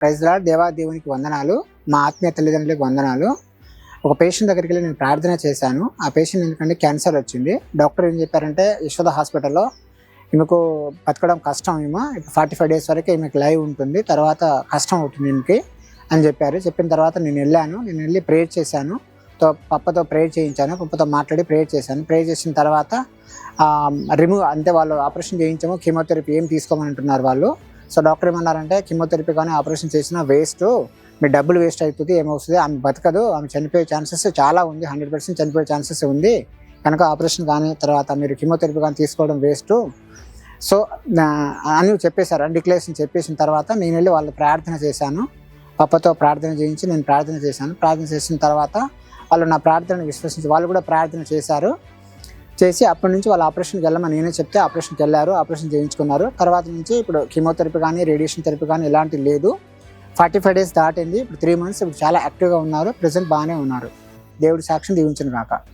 Praise lord. దేవాదేవునికి వందనాలు. మా ఆత్మీయ తల్లిదండ్రులకు వందనాలు. ఒక పేషెంట్ దగ్గరికి వెళ్ళి నేను ప్రార్థన చేశాను. ఆ పేషెంట్ ఎందుకంటే క్యాన్సర్ వచ్చింది. డాక్టర్ ఏం చెప్పారంటే యశోద హాస్పిటల్లో ఈమెకు బతకడం కష్టం, ఈమె ఇప్పుడు 45 డేస్ వరకు ఈమెకు లైవ్ ఉంటుంది, తర్వాత కష్టం అవుతుంది ఈమెకి అని చెప్పారు. చెప్పిన తర్వాత నేను వెళ్ళి ప్రేయర్ చేశాను. పప్పతో ప్రేయర్ చేయించాను. పప్పతో మాట్లాడి ప్రేయర్ చేశాను. ప్రేయర్ చేసిన తర్వాత రిమూవ్ అంటే వాళ్ళు ఆపరేషన్ చేయించాము, కీమోథెరపీ ఏం తీసుకోమని అంటున్నారు వాళ్ళు. సో డాక్టర్ ఏమన్నారంటే కీమోథెరపీ కానీ ఆపరేషన్ చేసినా వేస్ట్, మీ డబ్బులు వేస్ట్ అవుతుంది, ఏమవుతుంది, ఆమె బతకదు, ఆమె చనిపోయే ఛాన్సెస్ చాలా ఉంది, 100% చనిపోయే ఛాన్సెస్ ఉంది కనుక ఆపరేషన్ కానీ తర్వాత మీరు కీమోథెరపీ కానీ తీసుకోవడం వేస్ట్ సో అని చెప్పేశారు. డిక్లరేషన్ చెప్పేసిన తర్వాత నేను వెళ్ళి వాళ్ళు ప్రార్థన చేశాను. పప్పతో ప్రార్థన చేయించి నేను ప్రార్థన చేశాను. ప్రార్థన చేసిన తర్వాత వాళ్ళు నా ప్రార్థనను విశ్వసించి వాళ్ళు కూడా ప్రార్థన చేసి అప్పటి నుంచి వాళ్ళు ఆపరేషన్కి వెళ్ళమని నేనే చెప్తే ఆపరేషన్కి వెళ్ళారు, ఆపరేషన్ చేయించుకున్నారు. తర్వాత నుంచి ఇప్పుడు కీమోథెరపీ కానీ రేడియేషన్ థెరపీ కానీ ఇలాంటివి లేదు. 45 డేస్ దాటింది. ఇప్పుడు 3 మంత్స్ ఇప్పుడు చాలా యాక్టివ్గా ఉన్నారు. ప్రజెంట్ బాగానే ఉన్నారు. దేవుడి సాక్ష్యం దీవించును గాక.